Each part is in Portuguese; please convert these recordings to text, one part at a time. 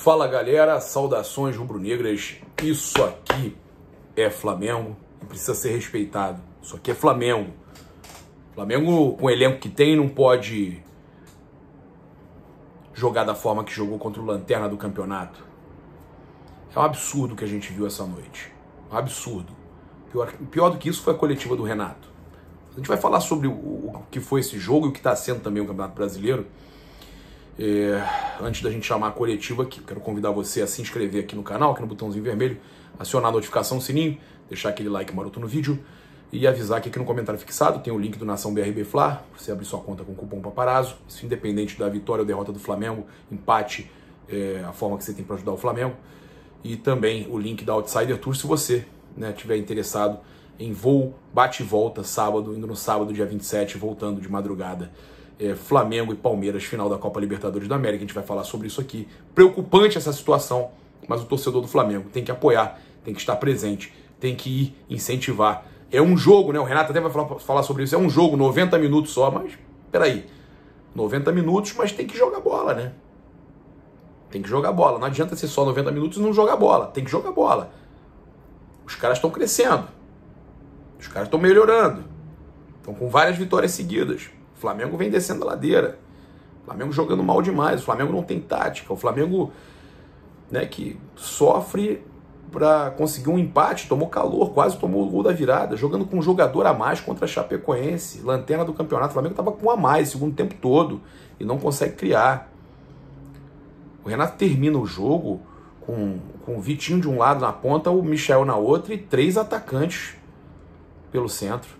Fala galera, saudações rubro-negras. Isso aqui é Flamengo e precisa ser respeitado. Isso aqui é Flamengo. Flamengo, com o elenco que tem, não pode jogar da forma que jogou contra o Lanterna do campeonato. É um absurdo o que a gente viu essa noite. Um absurdo. Pior do que isso foi a coletiva do Renato. A gente vai falar sobre o que foi esse jogo e o que está sendo também o Campeonato Brasileiro. Antes da gente chamar a coletiva aqui, quero convidar você a se inscrever aqui no canal, aqui no botãozinho vermelho, acionar a notificação, o sininho, deixar aquele like maroto no vídeo e avisar que aqui no comentário fixado tem o link do Nação BRB Fla, para você abrir sua conta com o cupom Paparazzo. Isso independente da vitória ou derrota do Flamengo, empate, a forma que você tem para ajudar o Flamengo. E também o link da Outsider Tour, se você tiver interessado em voo, bate e volta, sábado, indo no sábado, dia 27, voltando de madrugada. Flamengo e Palmeiras, final da Copa Libertadores da América. A gente vai falar sobre isso aqui. Preocupante essa situação, mas o torcedor do Flamengo tem que apoiar, tem que estar presente, tem que ir incentivar. É um jogo, né? O Renato até vai falar sobre isso. É um jogo, 90 minutos só, mas peraí. 90 minutos, mas tem que jogar bola, né? Tem que jogar bola. Não adianta ser só 90 minutos e não jogar bola. Tem que jogar bola. Os caras estão crescendo. Os caras estão melhorando. Estão com várias vitórias seguidas. O Flamengo vem descendo a ladeira. O Flamengo jogando mal demais. O Flamengo não tem tática. O Flamengo, que sofre para conseguir um empate, tomou calor, quase tomou o gol da virada, jogando com um jogador a mais contra a Chapecoense, lanterna do campeonato. O Flamengo estava com um a mais o segundo tempo todo e não consegue criar. O Renato termina o jogo com o Vitinho de um lado na ponta, o Michel na outra e 3 atacantes pelo centro.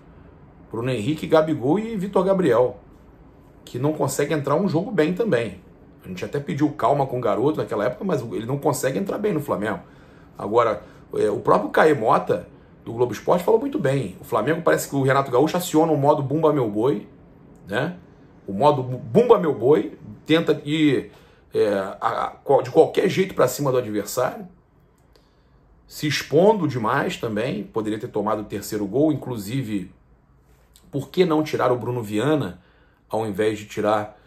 Bruno Henrique, Gabigol e Vitor Gabriel, que não consegue entrar um jogo bem também. A gente até pediu calma com o garoto naquela época, mas ele não consegue entrar bem no Flamengo. Agora, o próprio Caê Mota, do Globo Esporte, falou muito bem. O Flamengo parece que o Renato Gaúcho aciona o modo Bumba Meu Boi, né? O modo Bumba Meu Boi, tenta ir de qualquer jeito para cima do adversário, se expondo demais também. Poderia ter tomado o terceiro gol, inclusive, por que não tirar o Bruno Viana ao invés de tirar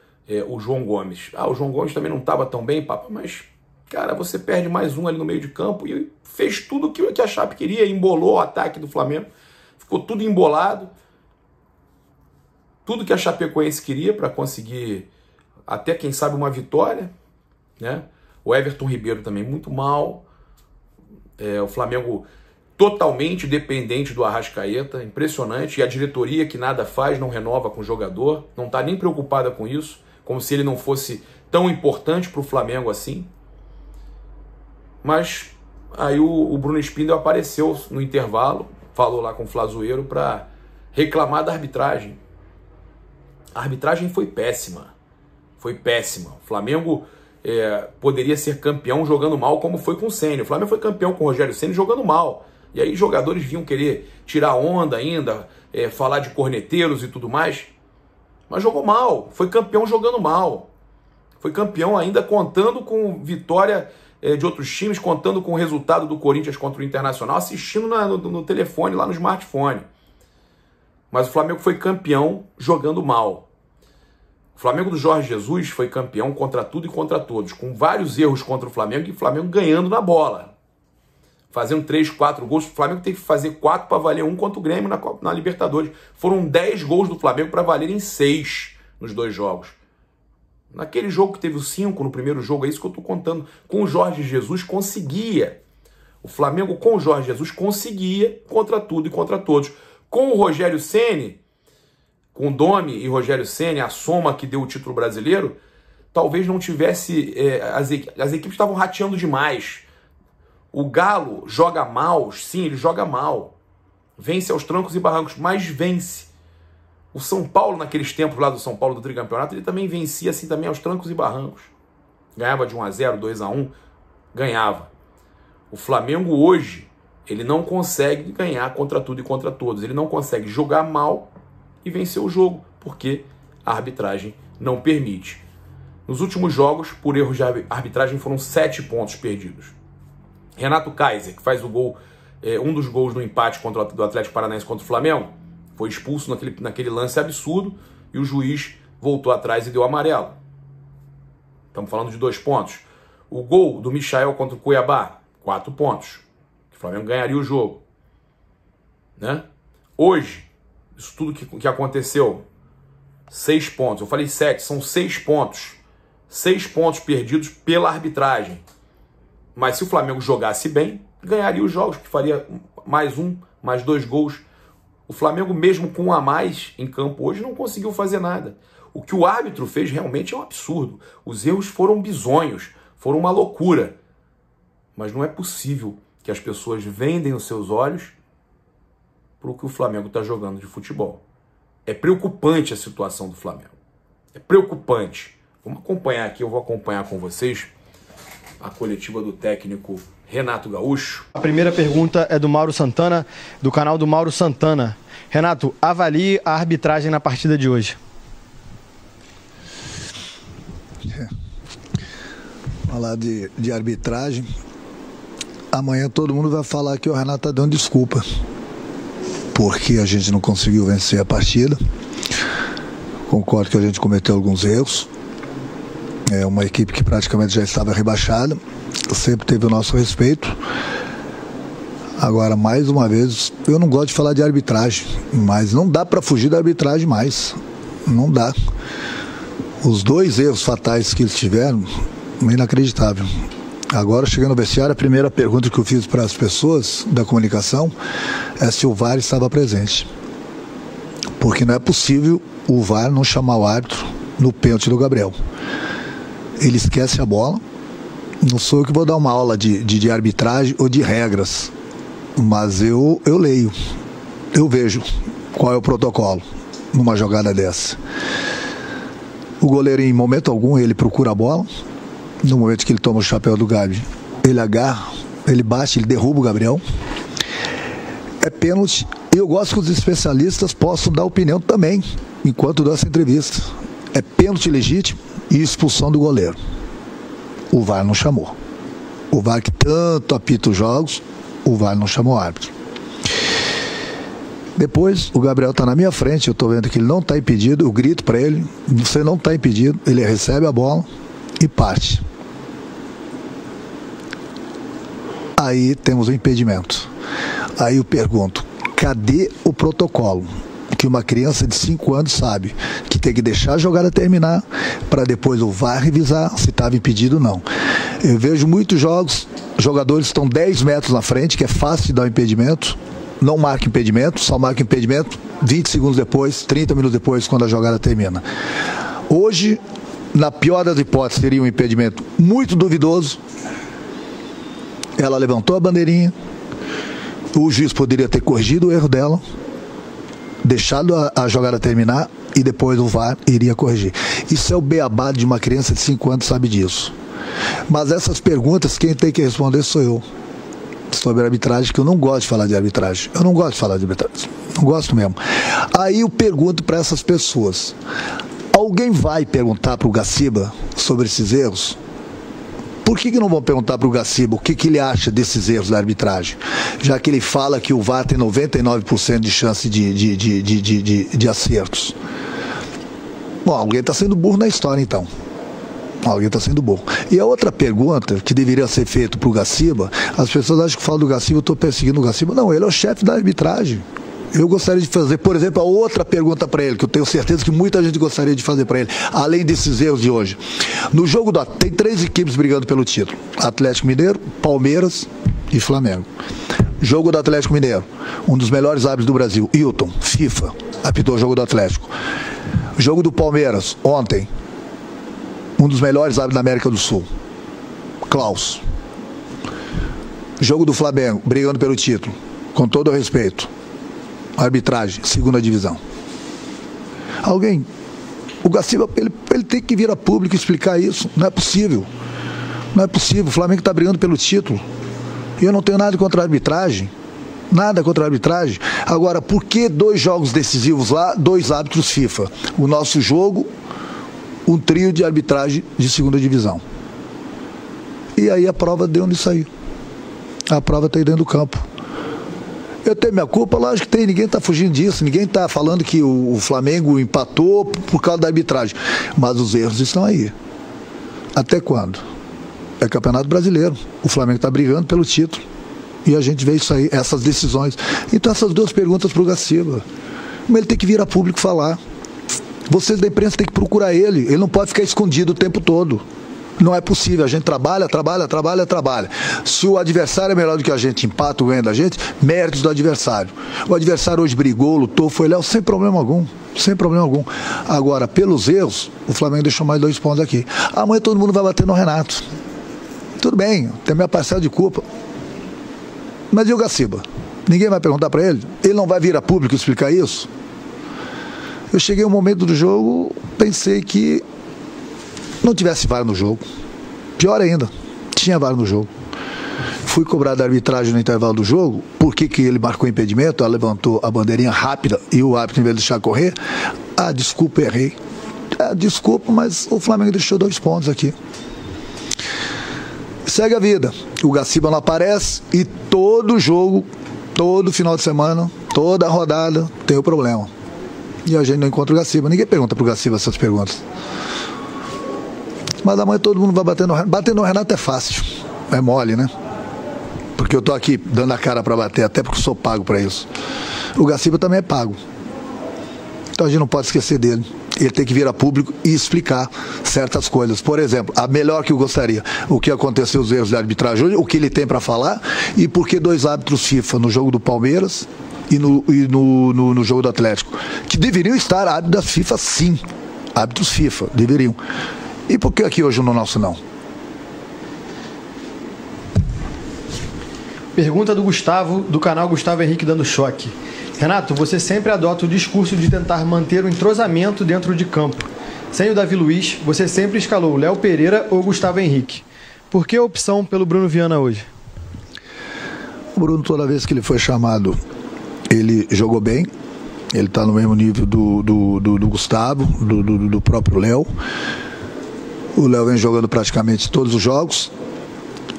o João Gomes? O João Gomes também não estava tão bem, papo, mas, cara, você perde mais um ali no meio de campo e fez tudo o que a Chape queria, embolou o ataque do Flamengo, ficou tudo embolado, tudo que a Chapecoense queria para conseguir até, quem sabe, uma vitória, né? O Everton Ribeiro também muito mal, o Flamengo totalmente dependente do Arrascaeta, impressionante, e a diretoria que nada faz, não renova com o jogador, não está nem preocupada com isso, como se ele não fosse tão importante para o Flamengo assim. Mas aí o Bruno Spindel apareceu no intervalo, falou lá com o Flazoeiro para reclamar da arbitragem. A arbitragem foi péssima, foi péssima. O Flamengo poderia ser campeão jogando mal, como foi com o Ceni. O Flamengo foi campeão com o Rogério Ceni jogando mal. E aí jogadores vinham querer tirar onda ainda, falar de corneteiros e tudo mais. Mas jogou mal, foi campeão jogando mal. Foi campeão ainda contando com vitória de outros times, contando com o resultado do Corinthians contra o Internacional, assistindo no telefone, lá no smartphone. Mas o Flamengo foi campeão jogando mal. O Flamengo do Jorge Jesus foi campeão contra tudo e contra todos, com vários erros contra o Flamengo e o Flamengo ganhando na bola. Fazendo 3, 4 gols, o Flamengo tem que fazer 4 para valer 1 contra o Grêmio na Libertadores. Foram 10 gols do Flamengo para valerem 6 nos 2 jogos. Naquele jogo que teve os 5 no primeiro jogo, é isso que eu estou contando. Com o Jorge Jesus conseguia. O Flamengo com o Jorge Jesus conseguia contra tudo e contra todos. Com o Rogério Ceni, com o Domi e Rogério Ceni, a soma que deu o título brasileiro, talvez não tivesse... as equipes estavam rateando demais. O Galo joga mal, sim, ele joga mal. Vence aos trancos e barrancos, mas vence. O São Paulo, naqueles tempos lá do São Paulo do tricampeonato, ele também vencia assim também aos trancos e barrancos. Ganhava de 1-0, 2-1, ganhava. O Flamengo hoje, ele não consegue ganhar contra tudo e contra todos. Ele não consegue jogar mal e vencer o jogo, porque a arbitragem não permite. Nos últimos jogos, por erros de arbitragem, foram 7 pontos perdidos. Renato Kaiser, que faz o gol, um dos gols do empate do Atlético Paranaense contra o Flamengo, foi expulso naquele lance absurdo e o juiz voltou atrás e deu amarelo. Estamos falando de 2 pontos. O gol do Michael contra o Cuiabá, 4 pontos. O Flamengo ganharia o jogo. Né? Hoje, isso tudo que aconteceu, 6 pontos. Eu falei 7, são 6 pontos. 6 pontos perdidos pela arbitragem. Mas se o Flamengo jogasse bem, ganharia os jogos, que faria mais 2 gols. O Flamengo, mesmo com 1 a mais em campo hoje, não conseguiu fazer nada. O que o árbitro fez realmente é um absurdo. Os erros foram bizonhos, foram uma loucura. Mas não é possível que as pessoas vendem os seus olhos para o que o Flamengo está jogando de futebol. É preocupante a situação do Flamengo. É preocupante. Vamos acompanhar aqui, eu vou acompanhar com vocês a coletiva do técnico Renato Gaúcho. A primeira pergunta é do Mauro Santana, do canal do Mauro Santana. Renato, avalie a arbitragem na partida de hoje. Falar de arbitragem. Amanhã todo mundo vai falar que o Renato está dando desculpa, porque a gente não conseguiu vencer a partida. Concordo que a gente cometeu alguns erros. É uma equipe que praticamente já estava rebaixada, sempre teve o nosso respeito. Agora, mais uma vez, eu não gosto de falar de arbitragem, mas não dá para fugir da arbitragem mais. Não dá. Os 2 erros fatais que eles tiveram, é inacreditável. Agora, chegando no vestiário, a primeira pergunta que eu fiz para as pessoas da comunicação é se o VAR estava presente. Porque não é possível o VAR não chamar o árbitro no pênalti do Gabriel. Ele esquece a bola. Não sou eu que vou dar uma aula de arbitragem ou de regras, mas eu leio, eu vejo qual é o protocolo numa jogada dessa. O goleiro, em momento algum, ele procura a bola. No momento que ele toma o chapéu do Gabi, ele agarra, ele bate, ele derruba o Gabriel. É pênalti. E eu gosto que os especialistas possam dar opinião também, enquanto dou essa entrevista. É pênalti legítimo e expulsão do goleiro. O VAR não chamou. O VAR que tanto apita os jogos, o VAR não chamou o árbitro. Depois, o Gabriel está na minha frente, eu estou vendo que ele não está impedido, eu grito para ele, você não está impedido, ele recebe a bola e parte. Aí temos o impedimento. Aí eu pergunto, cadê o protocolo? Que uma criança de 5 anos sabe que tem que deixar a jogada terminar para depois o VAR revisar se estava impedido ou não. Eu vejo muitos jogos, jogadores estão 10 metros na frente, que é fácil de dar um impedimento, não marca impedimento, só marca impedimento 20 segundos depois, 30 minutos depois, quando a jogada termina. Hoje, na pior das hipóteses, teria um impedimento muito duvidoso. Ela levantou a bandeirinha, o juiz poderia ter corrigido o erro dela, deixado a jogada terminar e depois o VAR iria corrigir. Isso é o beabá de uma criança de 5 anos, sabe disso. Mas essas perguntas, quem tem que responder sou eu. Sobre arbitragem, que eu não gosto de falar de arbitragem. Eu não gosto de falar de arbitragem. Não gosto mesmo. Aí eu pergunto para essas pessoas. Alguém vai perguntar para o Gaciba sobre esses erros? Por que não vão perguntar para o Gaciba o que ele acha desses erros da arbitragem? Já que ele fala que o VAR tem 99% de chance de acertos. Bom, alguém está sendo burro na história, então. Alguém está sendo burro. E a outra pergunta que deveria ser feita para o Gaciba, as pessoas acham que eu falo do Gaciba, eu estou perseguindo o Gaciba. Não, ele é o chefe da arbitragem. Eu gostaria de fazer, por exemplo, a outra pergunta para ele, que eu tenho certeza que muita gente gostaria de fazer para ele, além desses erros de hoje. No jogo tem 3 equipes brigando pelo título: Atlético Mineiro, Palmeiras e Flamengo. Jogo do Atlético Mineiro, um dos melhores árbitros do Brasil, Hilton, FIFA, apitou o jogo do Atlético. Jogo do Palmeiras, ontem, um dos melhores árbitros da América do Sul, Klaus. Jogo do Flamengo, brigando pelo título, com todo o respeito, arbitragem, 2ª divisão. Alguém, o Gaciba, ele tem que vir a público explicar isso. Não é possível. Não é possível. O Flamengo está brigando pelo título. E eu não tenho nada contra a arbitragem. Nada contra a arbitragem. Agora, por que 2 jogos decisivos lá, 2 árbitros FIFA? O nosso jogo, um trio de arbitragem de 2ª divisão. E aí a prova deu nisso aí. A prova está aí dentro do campo. Eu tenho minha culpa? Lógico que tem, ninguém está fugindo disso, ninguém está falando que o Flamengo empatou por causa da arbitragem. Mas os erros estão aí. Até quando? é Campeonato Brasileiro. O Flamengo está brigando pelo título. E a gente vê isso aí, essas decisões. Então essas duas perguntas para o Gaciba. Mas ele tem que vir a público falar. Vocês da imprensa têm que procurar ele. Ele não pode ficar escondido o tempo todo. Não é possível. A gente trabalha. Se o adversário é melhor do que a gente, empata ou ganha da gente, méritos do adversário. O adversário hoje brigou, lutou, foi léu, sem problema algum. Sem problema algum. Agora, pelos erros, o Flamengo deixou mais 2 pontos aqui. Amanhã todo mundo vai bater no Renato. Tudo bem, tem minha parcela de culpa. Mas e o Gaciba? Ninguém vai perguntar para ele? Ele não vai vir a público explicar isso? Eu cheguei um momento do jogo, pensei que não tivesse VAR no jogo. Pior ainda, tinha VAR no jogo. Fui cobrar da arbitragem no intervalo do jogo. Por que ele marcou impedimento? Ela levantou a bandeirinha rápida e o árbitro, em vez de deixar correr, desculpa, errei. Desculpa, mas o Flamengo deixou 2 pontos aqui. Segue a vida. O Gaciba não aparece e todo jogo, todo final de semana, toda rodada tem o problema. E a gente não encontra o Gaciba. Ninguém pergunta pro Gaciba essas perguntas. Mas amanhã todo mundo vai bater no Renato. Bater no Renato é fácil. É mole, né? Porque eu tô aqui dando a cara para bater, até porque eu sou pago para isso. O Gaciba também é pago. Então a gente não pode esquecer dele. Ele tem que vir a público e explicar certas coisas. Por exemplo, a melhor que eu gostaria, o que aconteceu, os erros de arbitragem hoje, o que ele tem para falar e por que 2 árbitros FIFA no jogo do Palmeiras e no jogo do Atlético, que deveriam estar árbitros da FIFA, sim. Árbitros FIFA, deveriam. E por que aqui hoje no nosso não? Pergunta do Gustavo, do canal Gustavo Henrique Dando Choque. Renato, você sempre adota o discurso de tentar manter o entrosamento dentro de campo. Sem o Davi Luiz, você sempre escalou Léo Pereira ou Gustavo Henrique. Por que a opção pelo Bruno Viana hoje? O Bruno, toda vez que ele foi chamado, ele jogou bem. Ele está no mesmo nível do Gustavo, do próprio Léo. O Léo vem jogando praticamente todos os jogos.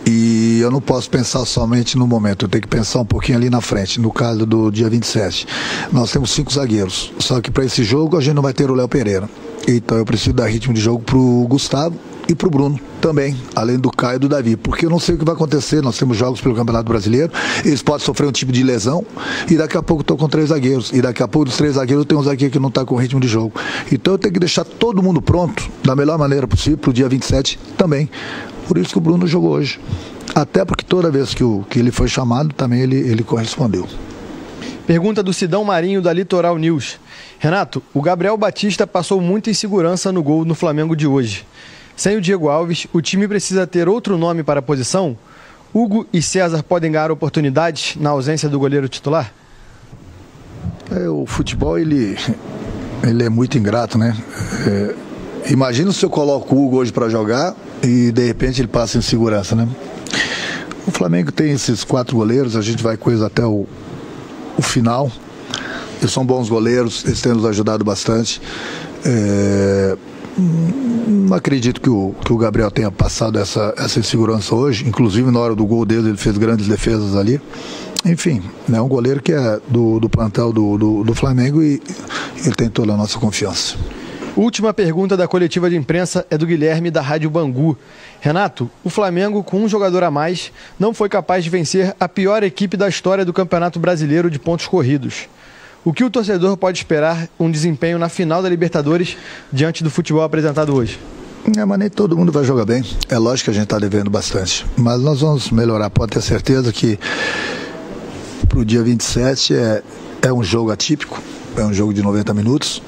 E eu não posso pensar somente no momento, eu tenho que pensar um pouquinho ali na frente. No caso do dia 27, nós temos 5 zagueiros, só que para esse jogo a gente não vai ter o Léo Pereira. Então eu preciso dar ritmo de jogo pro Gustavo e pro Bruno também, além do Caio e do Davi, porque eu não sei o que vai acontecer. Nós temos jogos pelo Campeonato Brasileiro, eles podem sofrer um tipo de lesão e daqui a pouco eu tô com 3 zagueiros, e daqui a pouco dos 3 zagueiros tem um zagueiro que não está com ritmo de jogo. Então eu tenho que deixar todo mundo pronto da melhor maneira possível pro dia 27 também. Por isso que o Bruno jogou hoje. Até porque toda vez que ele foi chamado, também ele correspondeu. Pergunta do Sidão Marinho, da Litoral News. Renato, o Gabriel Batista passou muita insegurança no gol no Flamengo de hoje. Sem o Diego Alves, o time precisa ter outro nome para a posição? Hugo e César podem ganhar oportunidades na ausência do goleiro titular? O futebol, ele é muito ingrato, né? Imagina se eu coloco o Hugo hoje para jogar e de repente ele passa em segurança, né? O Flamengo tem esses 4 goleiros, a gente vai com eles até o final. Eles são bons goleiros, eles têm nos ajudado bastante. Não acredito que o Gabriel tenha passado essa insegurança hoje. Inclusive na hora do gol dele ele fez grandes defesas ali. Enfim, é um goleiro que é do plantel do Flamengo e ele tem toda a nossa confiança. Última pergunta da coletiva de imprensa é do Guilherme, da Rádio Bangu. Renato, o Flamengo, com um jogador a mais, não foi capaz de vencer a pior equipe da história do Campeonato Brasileiro de pontos corridos. O que o torcedor pode esperar um desempenho na final da Libertadores diante do futebol apresentado hoje? Mas nem todo mundo vai jogar bem. É lógico que a gente está devendo bastante. Mas nós vamos melhorar. Pode ter certeza que para o dia 27 é um jogo atípico. É um jogo de 90 minutos.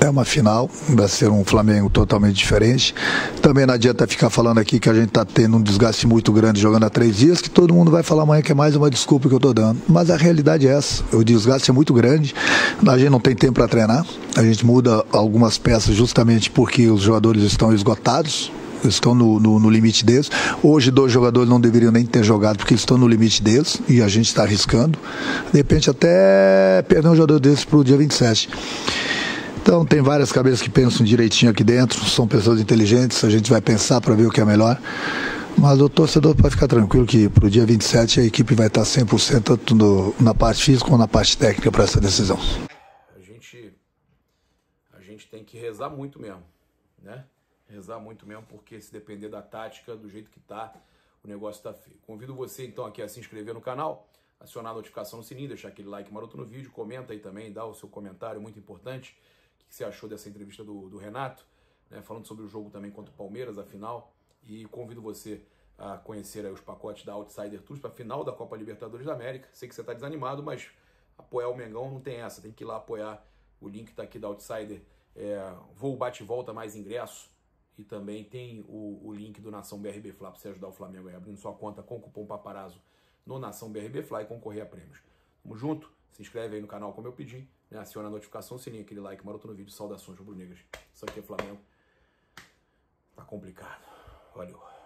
É uma final, vai ser um Flamengo totalmente diferente. Também não adianta ficar falando aqui que a gente está tendo um desgaste muito grande jogando há 3 dias, que todo mundo vai falar amanhã que é mais uma desculpa que eu estou dando. Mas a realidade é essa, o desgaste é muito grande, a gente não tem tempo para treinar, a gente muda algumas peças justamente porque os jogadores estão esgotados, estão no limite deles. Hoje 2 jogadores não deveriam nem ter jogado porque estão no limite deles e a gente está arriscando. De repente até perder um jogador desses para o dia 27. Então tem várias cabeças que pensam direitinho aqui dentro, são pessoas inteligentes, a gente vai pensar para ver o que é melhor. Mas o torcedor pode ficar tranquilo que para o dia 27 a equipe vai estar 100% tanto na parte física como na parte técnica para essa decisão. A gente tem que rezar muito mesmo, né? Rezar muito mesmo, porque se depender da tática, do jeito que tá, o negócio tá feio. Convido você então aqui a se inscrever no canal, acionar a notificação no sininho, deixar aquele like maroto no vídeo, comenta aí também, dá o seu comentário, muito importante. O que você achou dessa entrevista do Renato, né, falando sobre o jogo também contra o Palmeiras, a final. E convido você a conhecer aí os pacotes da Outsider Tours para a final da Copa Libertadores da América. Sei que você está desanimado, mas apoiar o Mengão não tem essa, tem que ir lá apoiar. O link está aqui da Outsider, voo bate e volta mais ingresso. E também tem o link do Nação BRB Fla para você ajudar o Flamengo aí, abrindo sua conta com o cupom Paparazzo no Nação BRB Fla e concorrer a prêmios. Tamo junto, se inscreve aí no canal como eu pedi, né? Aciona a notificação, sininho, aquele like maroto no vídeo, saudações rubro-negras. Isso aqui é Flamengo. Tá complicado. Valeu.